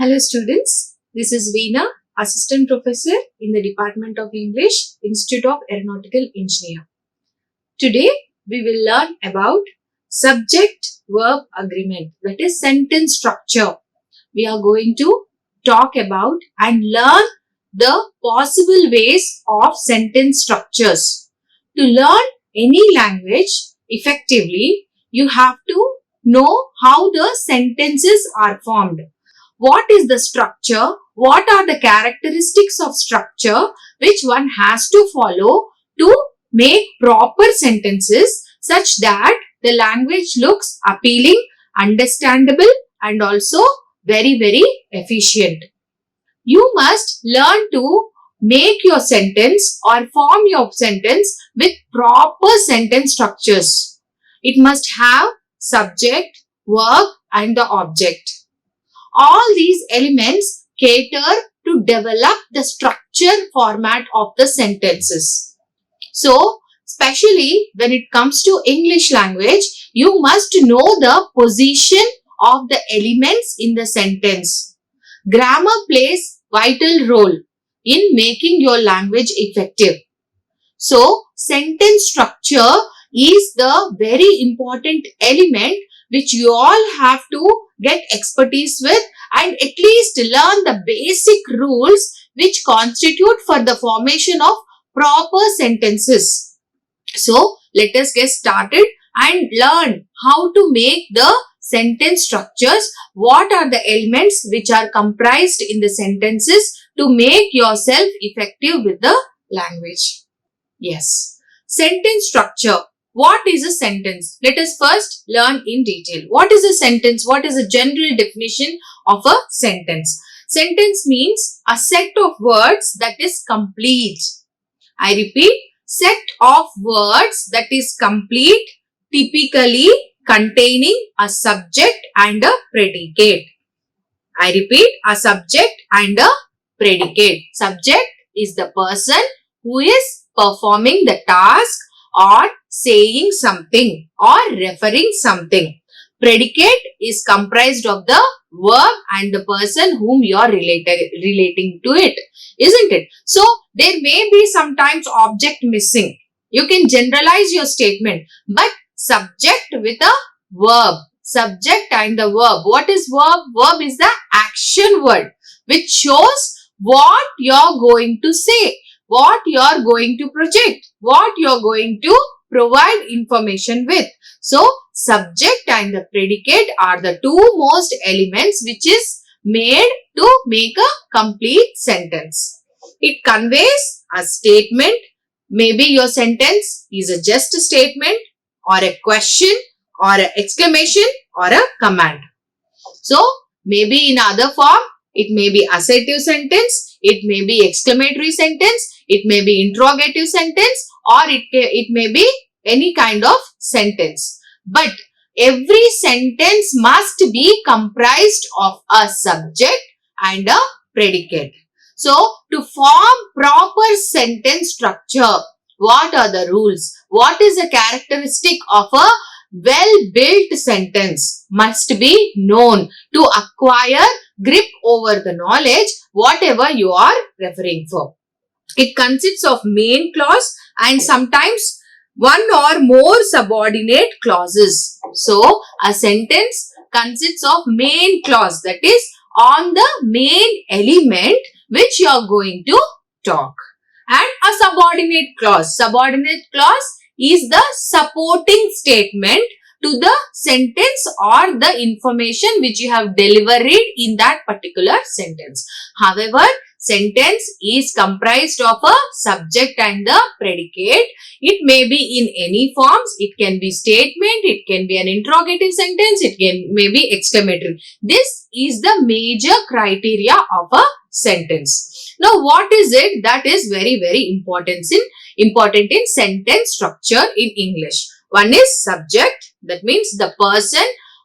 Hello students, this is Veena, Assistant Professor in the Department of English, Institute of Aeronautical Engineer. Today we will learn about subject-verb agreement, that is sentence structure. We are going to talk about and learn the possible ways of sentence structures. To learn any language effectively, you have to know how the sentences are formed. What is the structure? What are the characteristics of structure which one has to follow to make proper sentences such that the language looks appealing, understandable and also very efficient. You must learn to make your sentence or form your sentence with proper sentence structures. It must have subject, verb and the object. All these elements cater to develop the structure format of the sentences. So, especially when it comes to English language, you must know the position of the elements in the sentence. Grammar plays vital role in making your language effective. So, sentence structure is the very important element which you all have to get expertise with and at least learn the basic rules which constitute for the formation of proper sentences. So, let us get started and learn how to make the sentence structures. What are the elements which are comprised in the sentences to make yourself effective with the language? Yes, sentence structure. What is a sentence? Let us first learn in detail. What is a sentence? What is a general definition of a sentence? Sentence means a set of words that is complete. I repeat, set of words that is complete, typically containing a subject and a predicate. I repeat, a subject and a predicate. Subject is the person who is performing the task or saying something or referring something. Predicate is comprised of the verb and the person whom you are relating to it, isn't it? So, there may be sometimes object missing. You can generalize your statement, but subject with a verb. Subject and the verb. What is verb? Verb is the action word which shows what you are going to say, what you are going to project, what you are going to provide information with. So, subject and the predicate are the two most elements which is made to make a complete sentence. It conveys a statement. Maybe your sentence is a just a statement or a question or an exclamation or a command. So, maybe in other form, it may be assertive sentence, it may be exclamatory sentence, it may be interrogative sentence or it may be any kind of sentence. But every sentence must be comprised of a subject and a predicate. So, to form proper sentence structure, what are the rules? What is the characteristic of a well-built sentence must be known to acquire grip over the knowledge, whatever you are referring for. It consists of main clause and sometimes one or more subordinate clauses. So, a sentence consists of main clause, that is on the main element which you are going to talk, and a subordinate clause. Subordinate clause is the supporting statement to the sentence or the information which you have delivered in that particular sentence. However, sentence is comprised of a subject and the predicate. It may be in any forms. It can be statement, it can be an interrogative sentence, it may be exclamatory. This is the major criteria of a sentence. Now, what is it that is very important in sentence structure in English? One is subject, that means the person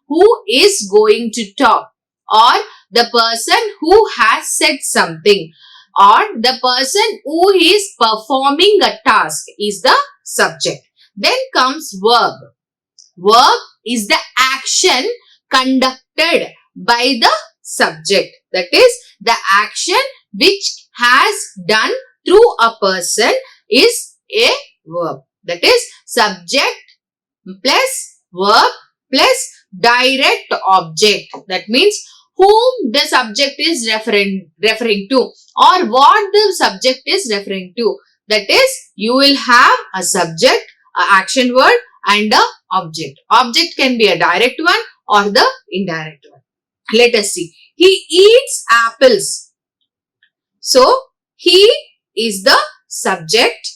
who is going to talk or the person who has said something or the person who is performing a task is the subject. Then comes verb. Verb is the action conducted by the subject. That is, the action which has done through a person is a verb. That is, subject plus verb plus direct object. That means whom the subject is referring to, or what the subject is referring to. That is, you will have a subject, an action word and a object. Object can be a direct one or the indirect one. Let us see. He eats apples. So, he is the subject.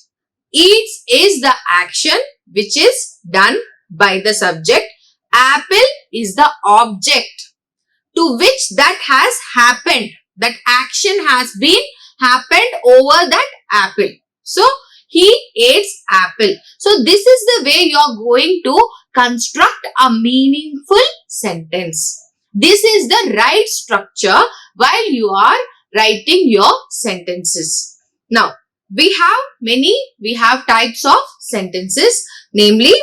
Eats is the action which is done by the subject. Apple is the object to which that has happened. That action has been happened over that apple. So, he eats apple. So, this is the way you are going to construct a meaningful sentence. This is the right structure while you are writing your sentences. Now, we have types of sentences, namely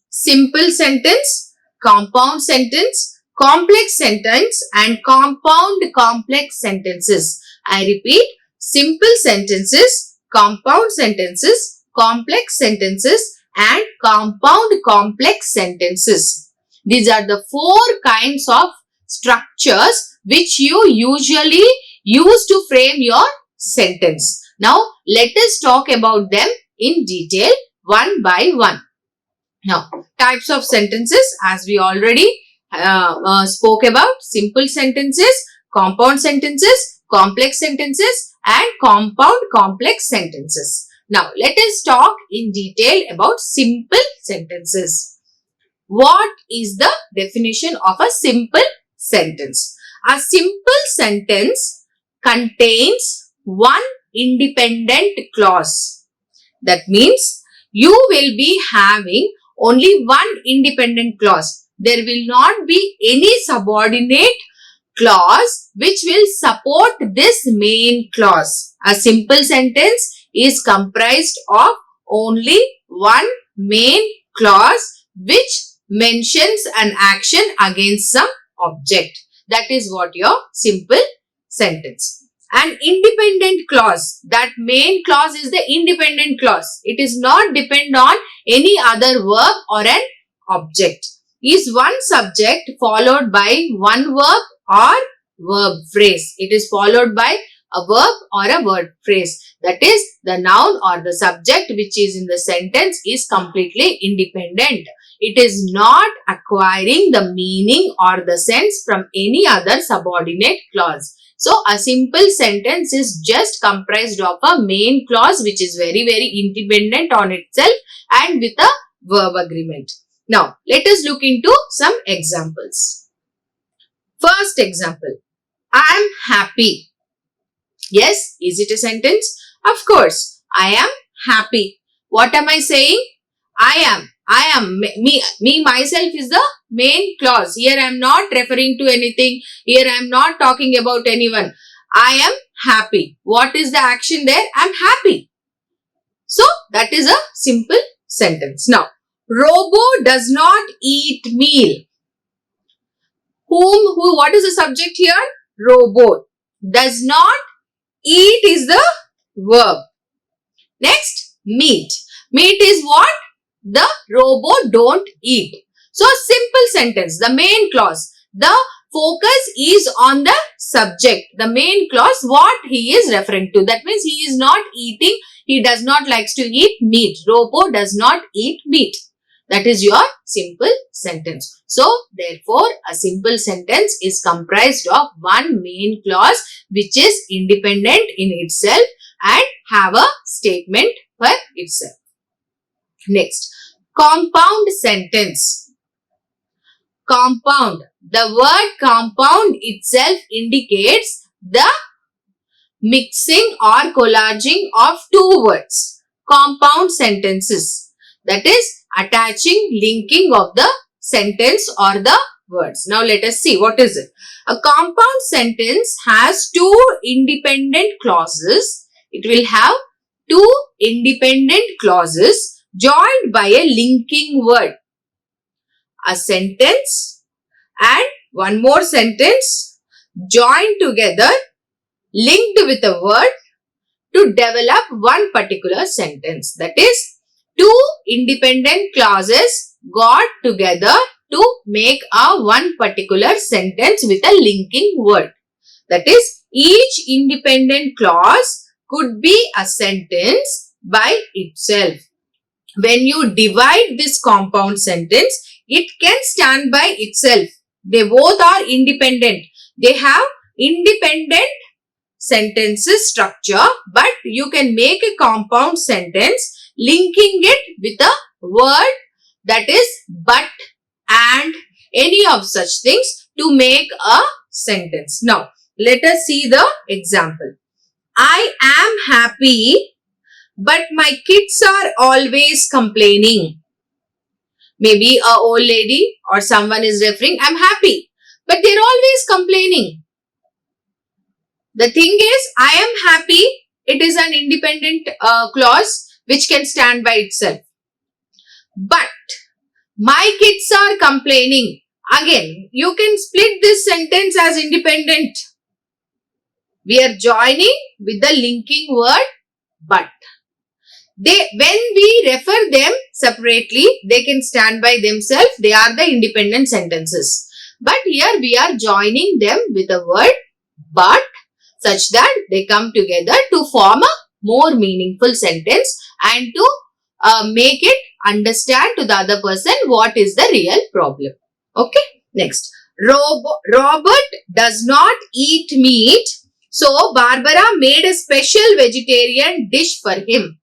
simple sentence, compound sentence, complex sentence and compound complex sentences. I repeat, simple sentences, compound sentences, complex sentences and compound complex sentences. These are the 4 kinds of structures which you usually use to frame your sentence. Now, let us talk about them in detail one by one. Now, types of sentences, as we already spoke about: simple sentences, compound sentences, complex sentences and compound complex sentences. Now, let us talk in detail about simple sentences. What is the definition of a simple sentence? A simple sentence contains one independent clause. That means you will be having only one independent clause. There will not be any subordinate clause which will support this main clause. A simple sentence is comprised of only one main clause which mentions an action against some object. That is what your simple sentence. An independent clause, that main clause is the independent clause. It is not depend on any other verb or an object. Is one subject followed by one verb or verb phrase. It is followed by a verb or a word phrase. That is, the noun or the subject which is in the sentence is completely independent. It is not acquiring the meaning or the sense from any other subordinate clause. So, a simple sentence is just comprised of a main clause which is very independent on itself and with a verb agreement. Now, let us look into some examples. First example, I am happy. Yes, is it a sentence? Of course, I am happy. What am I saying? I am. Me myself is the main clause. Here I am not referring to anything. Here I am not talking about anyone. I am happy. What is the action there? I am happy. So, that is a simple sentence. Now, Robo does not eat meal. What is the subject here? Robo. Does not eat is the verb. Next, meat. Meat is what? The robo don't eat. So, simple sentence, the main clause. The focus is on the subject. The main clause, what he is referring to. That means he is not eating, he does not likes to eat meat. Robo does not eat meat. That is your simple sentence. So, therefore, a simple sentence is comprised of one main clause which is independent in itself and have a statement for itself. Next, compound sentence. Compound. The word compound itself indicates the mixing or collaging of two words. Compound sentences. That is, attaching, linking of the sentence or the words. Now, let us see what is it. A compound sentence has two independent clauses. It will have two independent clauses joined by a linking word. A sentence and one more sentence. joined together, linked with a word to develop one particular sentence. That is, two independent clauses got together to make a one particular sentence with a linking word. That is, each independent clause could be a sentence by itself. When you divide this compound sentence, it can stand by itself. They both are independent. They have independent sentences structure, but you can make a compound sentence linking it with a word, that is but, and, any of such things to make a sentence. Now, let us see the example. I am happy, but my kids are always complaining. Maybe a old lady or someone is referring, I'm happy, but they're always complaining. The thing is, I am happy, it is an independent clause which can stand by itself. But my kids are complaining. Again, you can split this sentence as independent. We are joining with the linking word but. When we refer them separately, they can stand by themselves. They are the independent sentences. But here we are joining them with a word but, such that they come together to form a more meaningful sentence and to make it understand to the other person what is the real problem. Okay, next. Robert does not eat meat, so Barbara made a special vegetarian dish for him.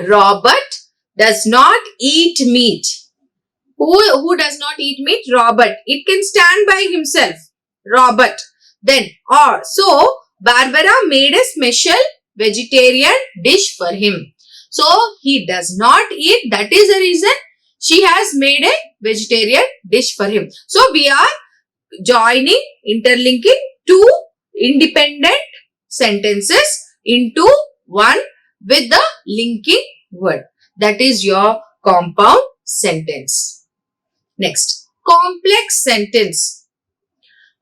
Robert does not eat meat. Who does not eat meat? Robert. It can stand by himself. Robert. Then, so Barbara made a special vegetarian dish for him. So, he does not eat. That is the reason she has made a vegetarian dish for him. So, we are joining, interlinking two independent sentences into one with the linking word. That is your compound sentence. Next, complex sentence.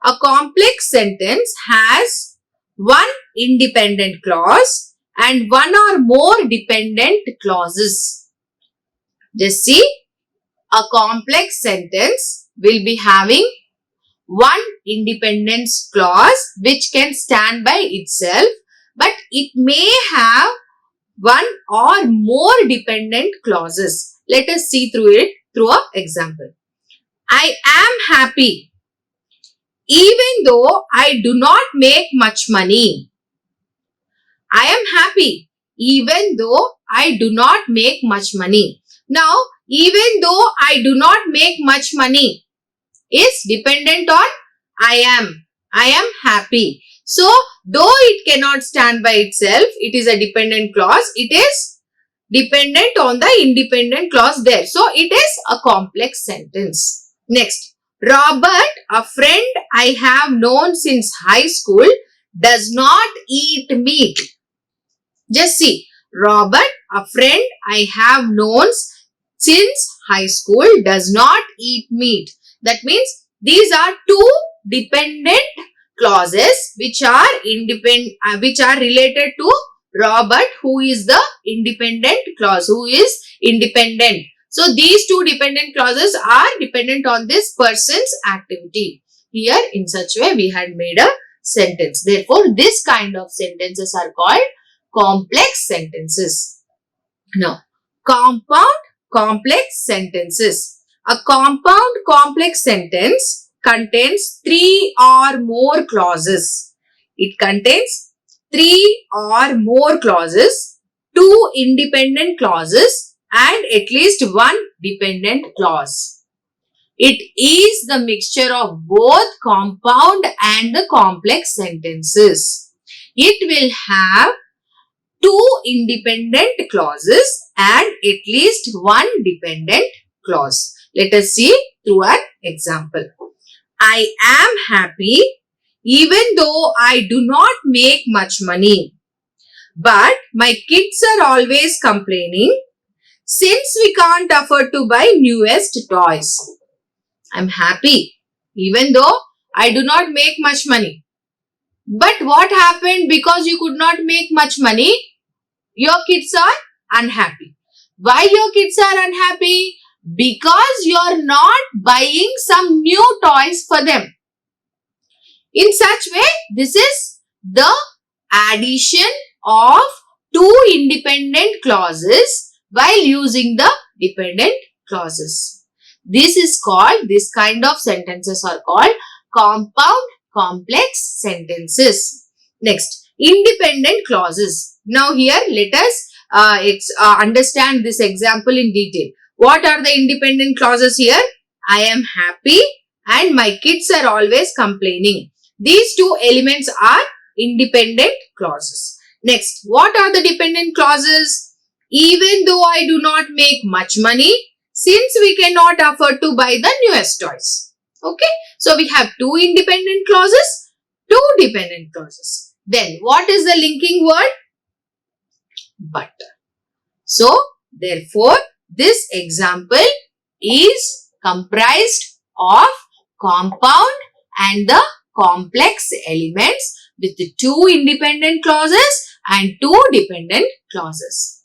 A complex sentence has one independent clause and one or more dependent clauses. Just see, a complex sentence will be having one independent clause which can stand by itself, but it may have one or more dependent clauses. Let us see through it through an example. I am happy even though I do not make much money. I am happy even though I do not make much money. Now, even though I do not make much money is dependent on I am. I am happy. So, though it cannot stand by itself, it is a dependent clause. It is dependent on the independent clause there. So, it is a complex sentence. Next, Robert, a friend I have known since high school, does not eat meat. Just see, Robert, a friend I have known since high school, does not eat meat. That means these are two dependent clauses which are related to Robert, who is the independent clause, who is independent. So, these two dependent clauses are dependent on this person's activity. Here, in such way, we had made a sentence. Therefore, this kind of sentences are called complex sentences. Now, compound complex sentences. A compound complex sentence contains three or more clauses. It contains three or more clauses, two independent clauses, and at least one dependent clause. It is the mixture of both compound and the complex sentences. It will have two independent clauses and at least one dependent clause. Let us see through an example. I am happy even though I do not make much money. But my kids are always complaining since we can't afford to buy newest toys. I'm happy even though I do not make much money. But what happened? Because you could not make much money, your kids are unhappy. Why your kids are unhappy? Because you are not buying some new toys for them. In such way, this is the addition of two independent clauses while using the dependent clauses. This kind of sentences are called compound complex sentences. Next, independent clauses. Now here let us understand this example in detail. What are the independent clauses here? I am happy and my kids are always complaining. These two elements are independent clauses. Next, what are the dependent clauses? Even though I do not make much money, since we cannot afford to buy the newest toys. Okay, so we have two independent clauses, two dependent clauses. Then what is the linking word? But. So therefore, this example is comprised of compound and the complex elements with two independent clauses and two dependent clauses.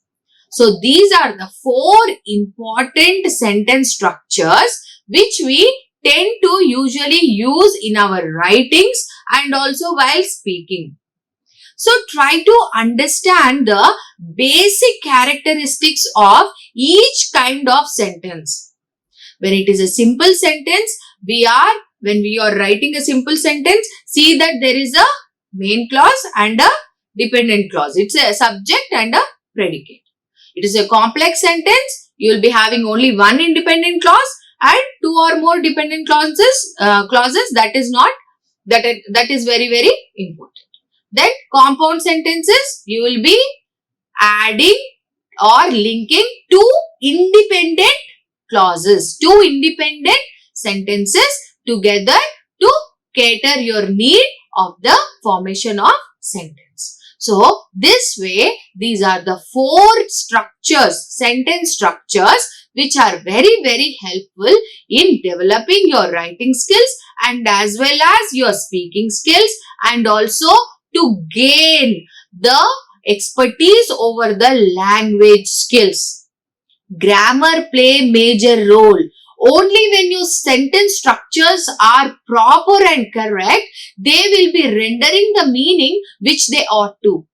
So these are the four important sentence structures which we tend to usually use in our writings and also while speaking. So try to understand the basic characteristics of each kind of sentence. When it is a simple sentence, when we are writing a simple sentence, see that there is a main clause and a dependent clause. It's a subject and a predicate. It is a complex sentence. You will be having only one independent clause and two or more dependent clauses. That is very, very important. Then compound sentences, you will be adding or linking two independent clauses, two independent sentences together to cater your need of the formation of sentence. So this way, these are the four structures, sentence structures, which are very, very helpful in developing your writing skills and as well as your speaking skills, and also to gain the expertise over the language skills. Grammar play major role. Only when your sentence structures are proper and correct, they will be rendering the meaning which they ought to.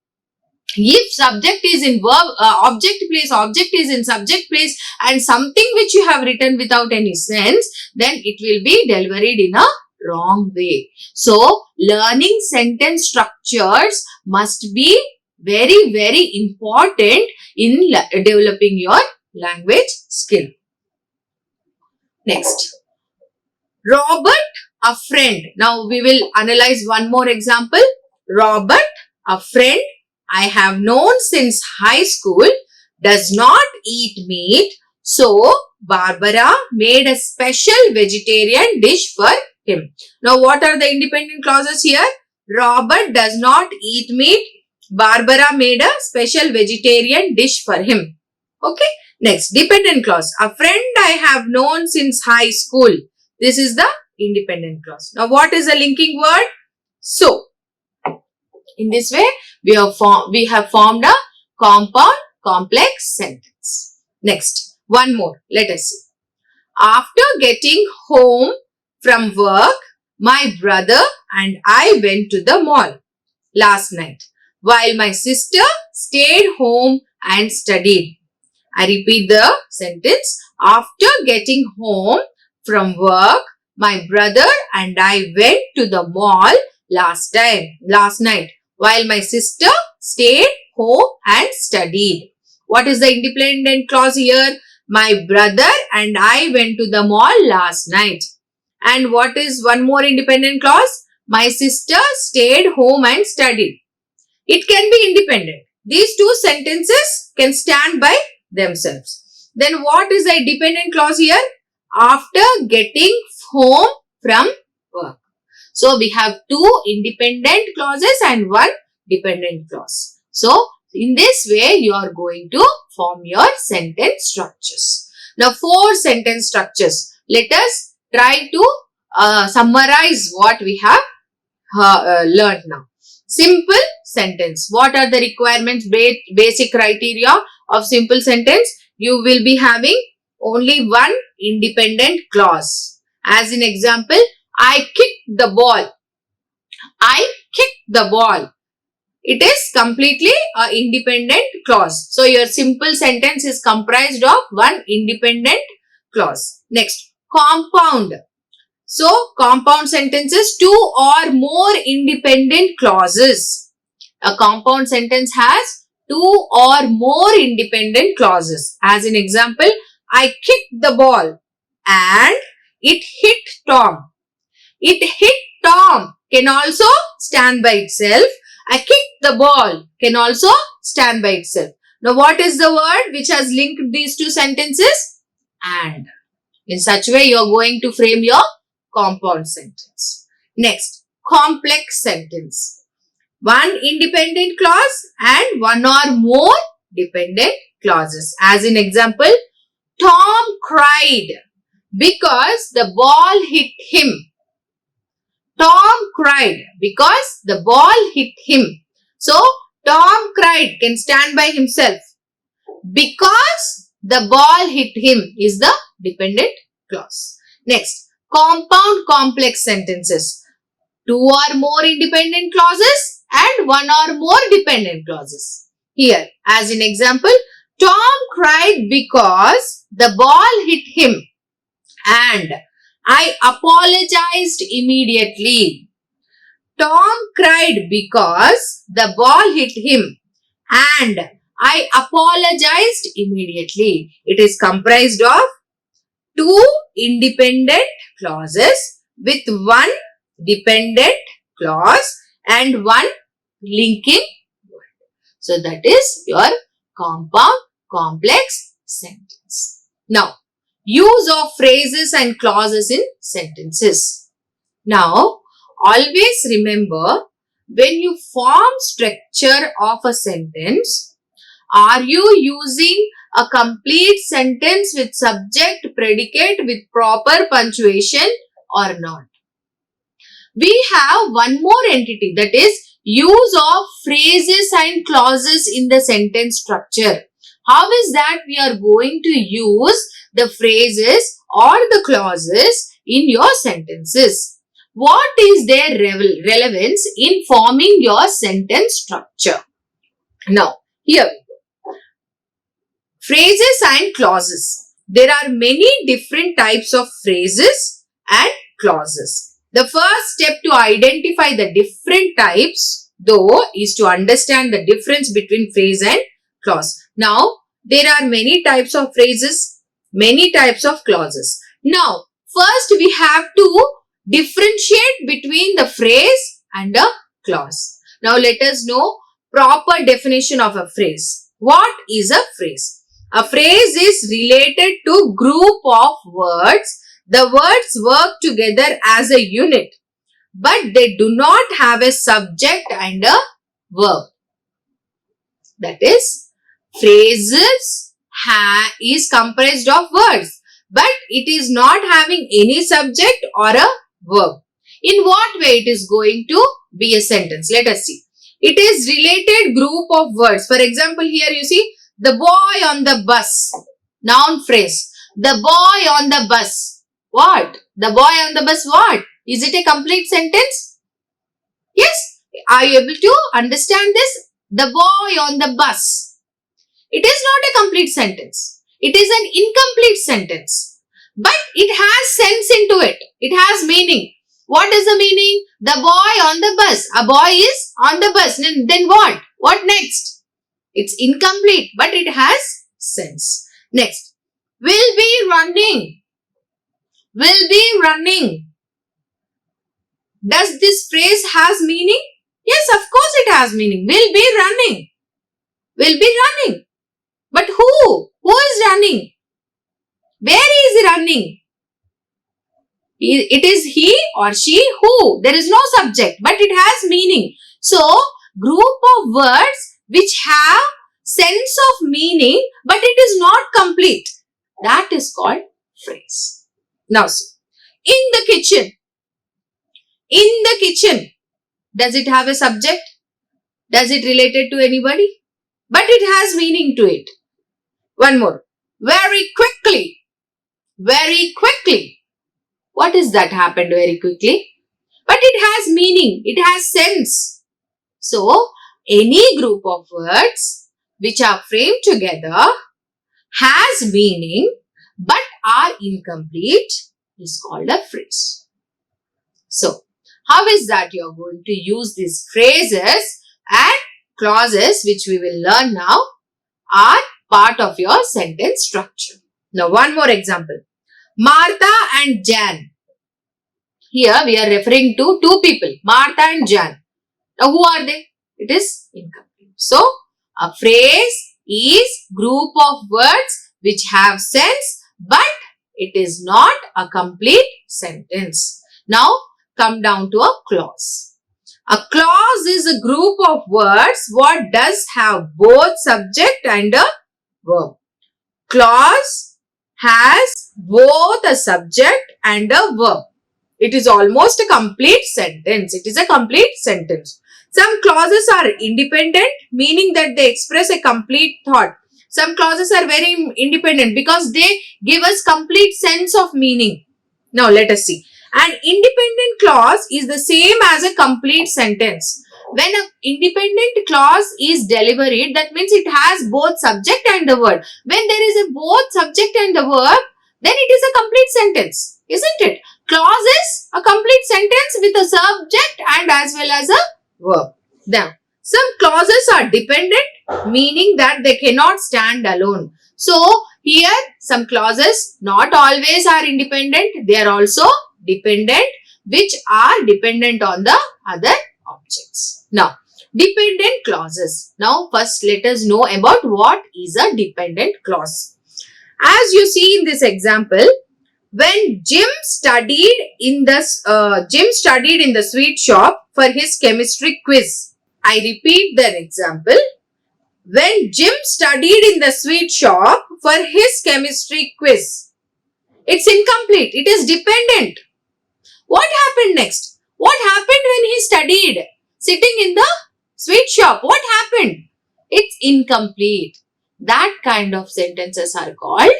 If subject is in verb, object is in subject place and something which you have written without any sense, then it will be delivered in a wrong way. So, learning sentence structures must be very, very important in developing your language skill. Next, Robert, a friend. Now, we will analyze one more example. Robert, a friend I have known since high school, does not eat meat. So, Barbara made a special vegetarian dish for him. Now, what are the independent clauses here? Robert does not eat meat. Barbara made a special vegetarian dish for him. Okay. Next, dependent clause. A friend I have known since high school. This is the independent clause. Now, what is the linking word? So, in this way, we have formed a compound complex sentence. Next, one more. Let us see. After getting home from work, my brother and I went to the mall last night, while my sister stayed home and studied. I repeat the sentence. After getting home from work, my brother and I went to the mall last night, while my sister stayed home and studied. What is the independent clause here? My brother and I went to the mall last night. And what is one more independent clause? My sister stayed home and studied. It can be independent. These two sentences can stand by themselves. Then what is the dependent clause here? After getting home from work. So we have two independent clauses and one dependent clause. So in this way you are going to form your sentence structures. Now 4 sentence structures. Let us try to summarize what we have learned now. Simple sentence. What are the requirements, basic criteria of simple sentence? You will be having only one independent clause. As in example, I kicked the ball. I kicked the ball. It is completely an independent clause. So, your simple sentence is comprised of one independent clause. Next, compound. So, compound sentences, two or more independent clauses. A compound sentence has two or more independent clauses. As in example, I kicked the ball and it hit Tom. It hit Tom can also stand by itself. I kicked the ball can also stand by itself. Now, what is the word which has linked these two sentences? And. In such way, you are going to frame your compound sentence. Next, complex sentence. One independent clause and one or more dependent clauses. As in example, Tom cried because the ball hit him. Tom cried because the ball hit him. So, Tom cried can stand by himself. Because the ball hit him is the dependent clause. Next, compound complex sentences. Two or more independent clauses and one or more dependent clauses. Here, as in example, Tom cried because the ball hit him and I apologized immediately. Tom cried because the ball hit him and I apologized immediately. It is comprised of two independent clauses with one dependent clause and one linking word. So, that is your compound complex sentence. Now, use of phrases and clauses in sentences. Now, always remember, when you form structure of a sentence, are you using a complete sentence with subject, predicate with proper punctuation or not? We have one more entity, that is use of phrases and clauses in the sentence structure. How is that we are going to use the phrases or the clauses in your sentences? What is their relevance in forming your sentence structure? Now, here we go. Phrases and clauses. There are many different types of phrases and clauses. The first step to identify the different types, though, is to understand the difference between phrase and clause. Now, there are many types of phrases, many types of clauses. Now, first we have to differentiate between the phrase and a clause. Now, let us know proper definition of a phrase. What is a phrase? A phrase is related to group of words. The words work together as a unit, but they do not have a subject and a verb. That is, phrases is comprised of words, but it is not having any subject or a verb. In what way it is going to be a sentence? Let us see. It is related group of words. For example, here you see the boy on the bus. Noun phrase. The boy on the bus. What? The boy on the bus what? Is it a complete sentence? Yes. Are you able to understand this? The boy on the bus. It is not a complete sentence. It is an incomplete sentence. But it has sense into it. It has meaning. What is the meaning? The boy on the bus. A boy is on the bus. Then what? What next? It's incomplete, but it has sense. Next. Will be running. Will be running. Does this phrase has meaning? Yes, of course it has meaning. Will be running. Will be running. But who? Who is running? Where is he running? It is he or she who. There is no subject, but it has meaning. So, group of words which have sense of meaning, but it is not complete. That is called phrase. Now see, in the kitchen, In the kitchen. Does it have a subject? Does it related to anybody? But it has meaning to it. One more. Very quickly. Very quickly. What is that happened very quickly? But it has meaning. It has sense. So, any group of words which are framed together has meaning but are incomplete is called a phrase. So, how is that you are going to use these phrases and clauses which we will learn now are part of your sentence structure. Now, one more example. Martha and Jan. Here we are referring to two people, Martha and Jan. Now, who are they? It is incomplete. So, a phrase is group of words which have sense but it is not a complete sentence. Now, come down to a clause. A clause is a group of words what does have both subject and a verb. Clause has both a subject and a verb. It is almost a complete sentence. It is a complete sentence. Some clauses are independent, meaning that they express a complete thought. Some clauses are very independent because they give us complete sense of meaning. Now, let us see. An independent clause is the same as a complete sentence. When an independent clause is delivered, that means it has both subject and a verb. When there is a both subject and a verb, then it is a complete sentence, isn't it? Clause is a complete sentence with a subject and as well as a verb. Now, some clauses are dependent, meaning that they cannot stand alone. So, here some clauses not always are independent, they are also dependent, which are dependent on the other objects. Now, dependent clauses. Now, first let us know about what is a dependent clause. As you see in this example, when Jim studied in the sweet shop for his chemistry quiz. I repeat the example. When Jim studied in the sweet shop for his chemistry quiz. It's incomplete. It is dependent. What happened next? What happened when he studied sitting in the sweet shop? What happened? It's incomplete. That kind of sentences are called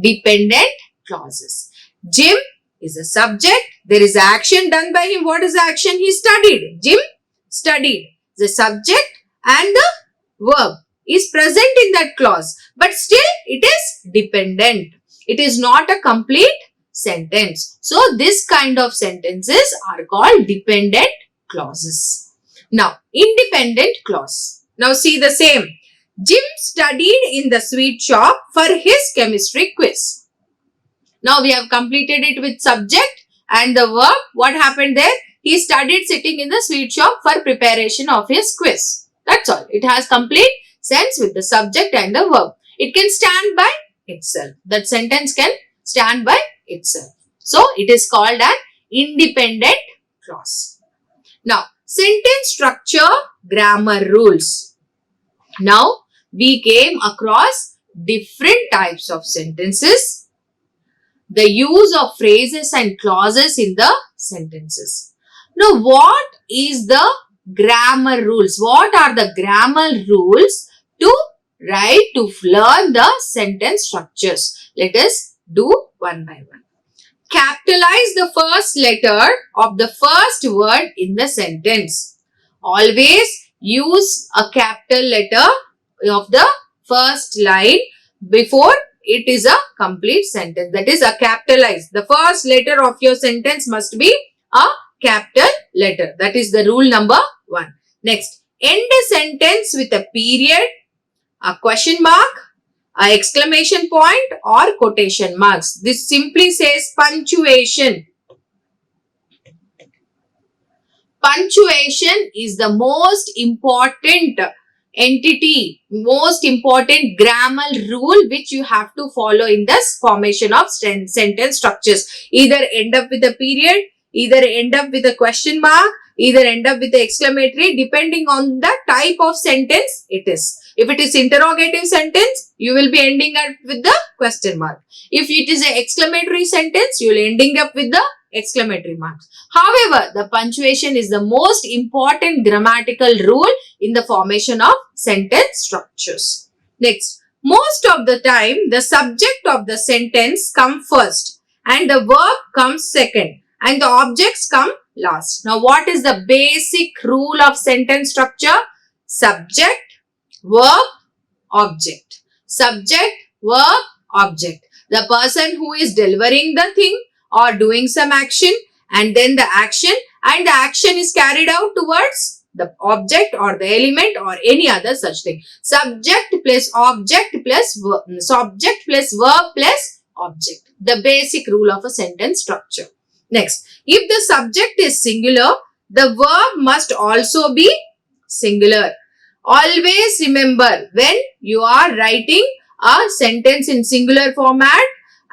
dependent clauses. Jim is a subject. There is action done by him. What is the action? He studied. Jim studied. The subject and the verb is present in that clause. But still it is dependent. It is not a complete sentence. So, this kind of sentences are called dependent clauses. Now, independent clause. Now, see the same. Jim studied in the sweet shop for his chemistry quiz. Now, we have completed it with subject and the verb. What happened there? He studied sitting in the sweet shop for preparation of his quiz. That's all. It has complete sense with the subject and the verb. It can stand by itself. That sentence can stand by itself. So, it is called an independent clause. Now, sentence structure, grammar rules. Now, we came across different types of sentences, the use of phrases and clauses in the sentences. Now, what is the grammar rules? What are the grammar rules to learn the sentence structures? Let us do one by one. Capitalize the first letter of the first word in the sentence. Always use a capital letter of the first line before it is a complete sentence. That is a capitalize. The first letter of your sentence must be a capital letter. That is the rule number 1. Next, end a sentence with a period, a question mark, a exclamation point or quotation marks. This simply says punctuation. Punctuation is the most important entity, most important grammar rule which you have to follow in this formation of sentence structures. Either end up with a period, either end up with a question mark, either end up with the exclamatory, depending on the type of sentence it is. If it is interrogative sentence, you will be ending up with the question mark. If it is an exclamatory sentence, you will ending up with the exclamatory marks. However, the punctuation is the most important grammatical rule in the formation of sentence structures. Next, most of the time, the subject of the sentence comes first and the verb comes second and the objects come last. Now, what is the basic rule of sentence structure? Subject, verb, object. Subject, verb, object. The person who is delivering the thing or doing some action and then the action, and the action is carried out towards the object or the element or any other such thing. Subject plus object plus verb, subject plus verb plus object. The basic rule of a sentence structure. Next, if the subject is singular, the verb must also be singular. Always remember, when you are writing a sentence in singular format,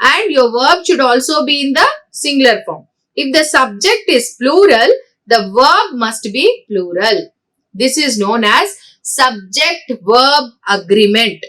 and your verb should also be in the singular form. If the subject is plural, the verb must be plural. This is known as subject-verb agreement.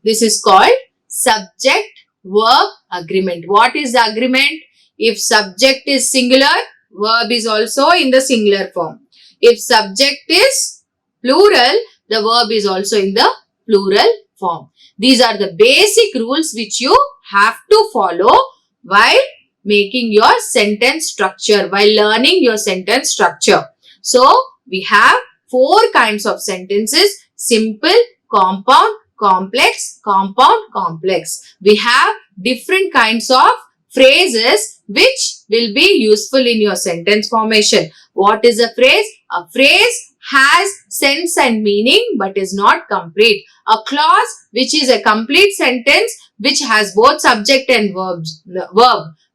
This is called subject-verb agreement. What is the agreement? If subject is singular, verb is also in the singular form. If subject is plural, the verb is also in the plural form. These are the basic rules which you have to follow while making your sentence structure, while learning your sentence structure. So, we have 4 kinds of sentences: simple, compound, complex, compound, complex. We have different kinds of phrases which will be useful in your sentence formation. What is a phrase? A phrase has sense and meaning but is not complete. A clause which is a complete sentence which has both subject and verb.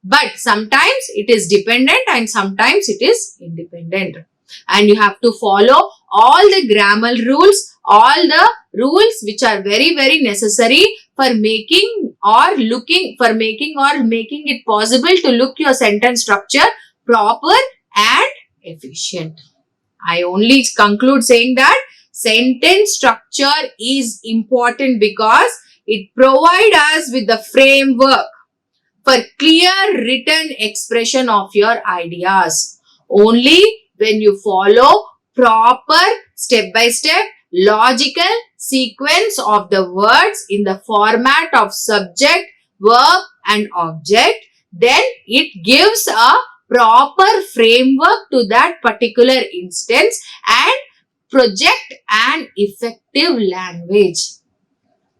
But sometimes it is dependent and sometimes it is independent. And you have to follow all the grammar rules, all the rules which are very, very necessary for making it possible to look your sentence structure proper and efficient. I only conclude saying that sentence structure is important because it provides us with the framework for clear written expression of your ideas. Only when you follow proper step-by-step logical sequence of the words in the format of subject, verb and object, then it gives a proper framework to that particular instance and project an effective language.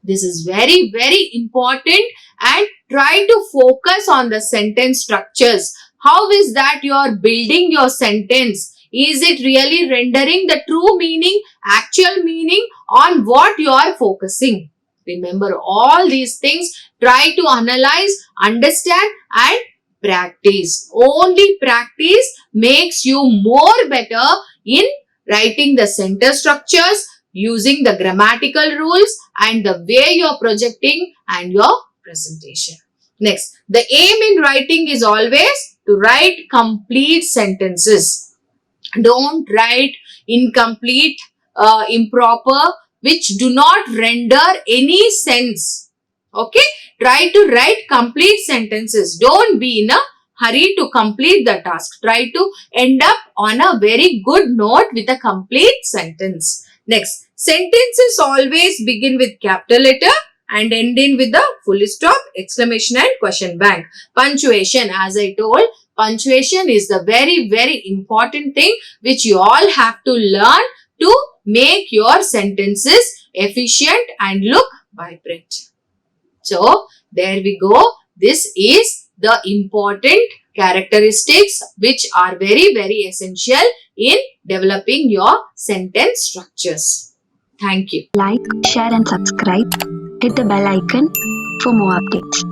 This is very, very important, and try to focus on the sentence structures. How is that you are building your sentence? Is it really rendering the true meaning, actual meaning on what you are focusing? Remember all these things. Try to analyze, understand and practice. Only practice makes you more better in writing the sentence structures, using the grammatical rules and the way you are projecting and your presentation. Next, the aim in writing is always to write complete sentences. Don't write incomplete, improper, which do not render any sense. Okay? Try to write complete sentences. Don't be in a hurry to complete the task. Try to end up on a very good note with a complete sentence. Next, sentences always begin with capital letter and end in with the full stop, exclamation and question bank. Punctuation, as I told, punctuation is the very, very important thing which you all have to learn to make your sentences efficient and look vibrant. So, there we go. This is the important characteristics which are very, very essential in developing your sentence structures. Thank you. Like, share and subscribe. Hit the bell icon for more updates.